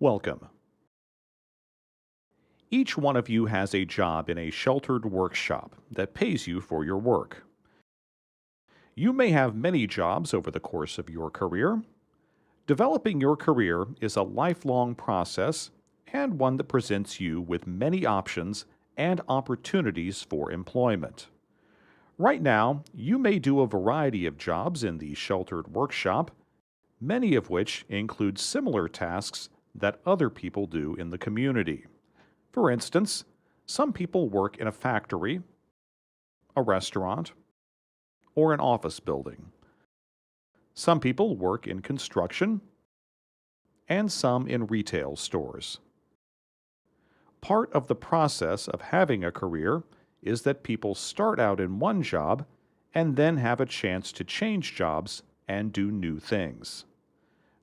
Welcome. Each one of you has a job in a sheltered workshop that pays you for your work. You may have many jobs over the course of your career. Developing your career is a lifelong process and one that presents you with many options and opportunities for employment. Right now, you may do a variety of jobs in the sheltered workshop, many of which include similar tasks that other people do in the community. For instance, some people work in a factory, a restaurant, or an office building. Some people work in construction, and some in retail stores. Part of the process of having a career is that people start out in one job and then have a chance to change jobs and do new things.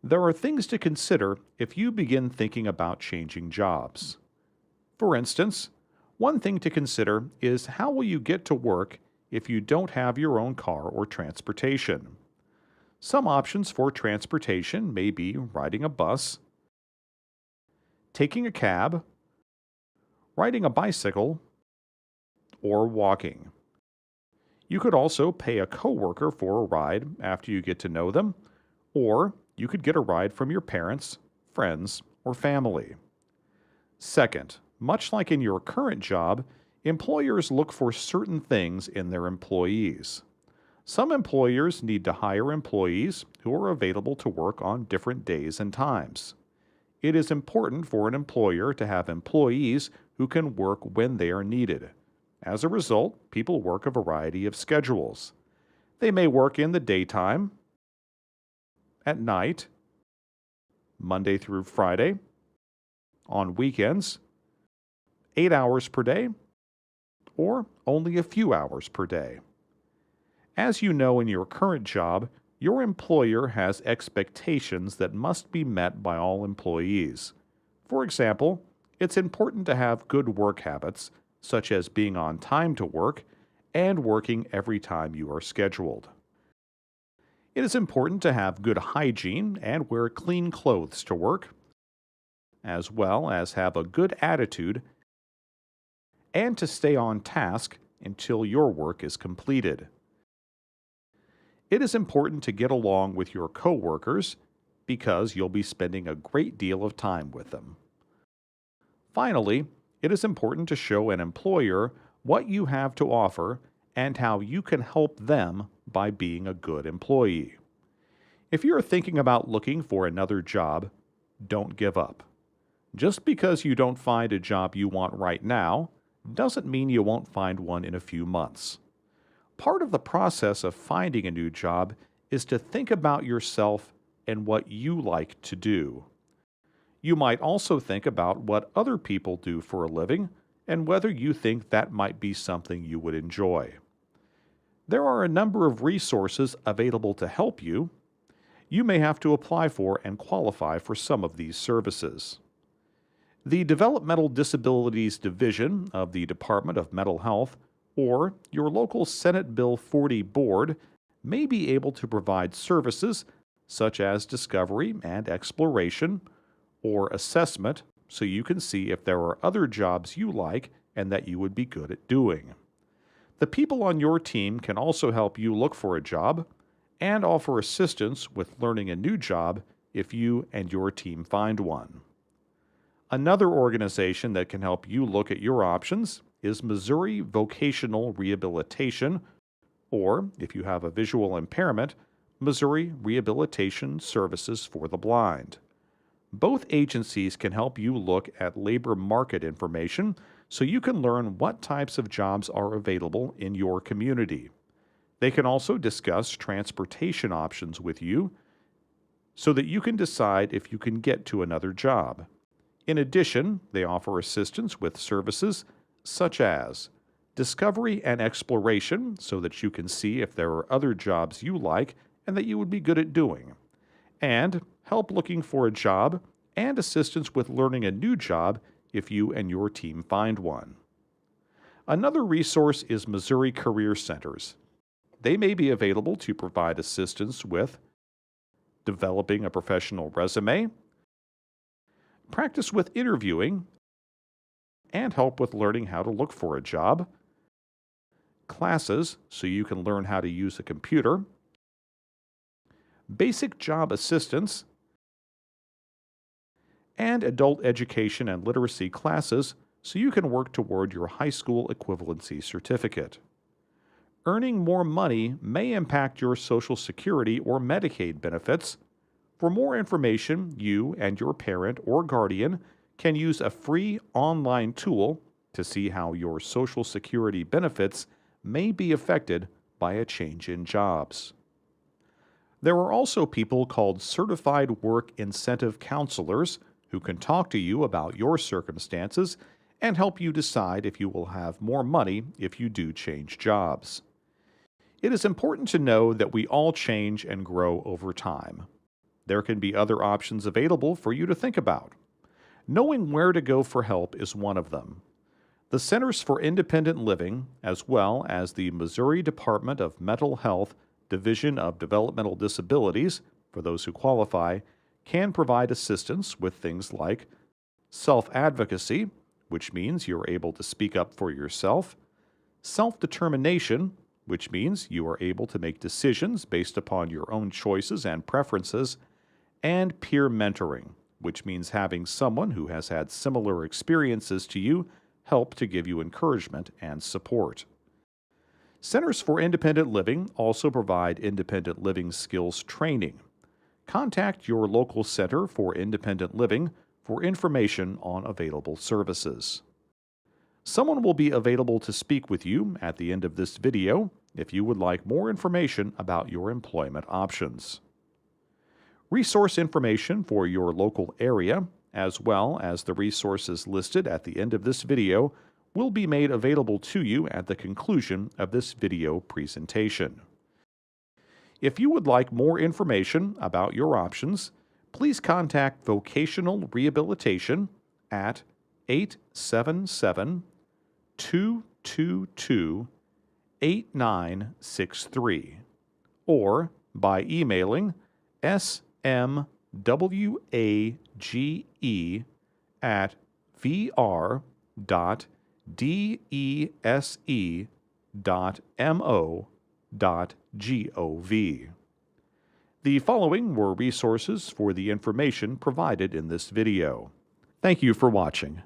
There are things to consider if you begin thinking about changing jobs. For instance, one thing to consider is how will you get to work if you don't have your own car or transportation? Some options for transportation may be riding a bus, taking a cab, riding a bicycle, or walking. You could also pay a coworker for a ride after you get to know them, or you could get a ride from your parents, friends, or family. Second, much like in your current job, employers look for certain things in their employees. Some employers need to hire employees who are available to work on different days and times. It is important for an employer to have employees who can work when they are needed. As a result, people work a variety of schedules. They may work in the daytime, at night, Monday through Friday, on weekends, 8 hours per day, or only a few hours per day. As you know in your current job, your employer has expectations that must be met by all employees. For example, it's important to have good work habits, such as being on time to work and working every time you are scheduled. It is important to have good hygiene and wear clean clothes to work, as well as have a good attitude and to stay on task until your work is completed. It is important to get along with your coworkers because you'll be spending a great deal of time with them. Finally, it is important to show an employer what you have to offer and how you can help them by being a good employee. If you're thinking about looking for another job, don't give up. Just because you don't find a job you want right now doesn't mean you won't find one in a few months. Part of the process of finding a new job is to think about yourself and what you like to do. You might also think about what other people do for a living and whether you think that might be something you would enjoy. There are a number of resources available to help you. You may have to apply for and qualify for some of these services. The Developmental Disabilities Division of the Department of Mental Health or your local Senate Bill 40 board may be able to provide services such as discovery and exploration or assessment so you can see if there are other jobs you like and that you would be good at doing. The people on your team can also help you look for a job and offer assistance with learning a new job if you and your team find one. Another organization that can help you look at your options is Missouri Vocational Rehabilitation, or if you have a visual impairment, Missouri Rehabilitation Services for the Blind. Both agencies can help you look at labor market information so you can learn what types of jobs are available in your community. They can also discuss transportation options with you so that you can decide if you can get to another job. In addition, they offer assistance with services such as discovery and exploration so that you can see if there are other jobs you like and that you would be good at doing, and help looking for a job and assistance with learning a new job if you and your team find one. Another resource is Missouri Career Centers. They may be available to provide assistance with developing a professional resume, practice with interviewing, and help with learning how to look for a job, classes so you can learn how to use a computer, basic job assistance, and adult education and literacy classes so you can work toward your high school equivalency certificate. Earning more money may impact your Social Security or Medicaid benefits. For more information, you and your parent or guardian can use a free online tool to see how your Social Security benefits may be affected by a change in jobs. There are also people called Certified Work Incentive Counselors who can talk to you about your circumstances and help you decide if you will have more money if you do change jobs. It is important to know that we all change and grow over time. There can be other options available for you to think about. Knowing where to go for help is one of them. The Centers for Independent Living, as well as the Missouri Department of Mental Health Division of Developmental Disabilities, for those who qualify, can provide assistance with things like self-advocacy, which means you're able to speak up for yourself, self-determination, which means you are able to make decisions based upon your own choices and preferences, and peer mentoring, which means having someone who has had similar experiences to you help to give you encouragement and support. Centers for Independent Living also provide independent living skills training. Contact your local Center for Independent Living for information on available services. Someone will be available to speak with you at the end of this video if you would like more information about your employment options. Resource information for your local area, as well as the resources listed at the end of this video, will be made available to you at the conclusion of this video presentation. If you would like more information about your options, please contact Vocational Rehabilitation at 877-222-8963 or by emailing smwage@vr.dese.mo.gov. The following were resources for the information provided in this video. Thank you for watching.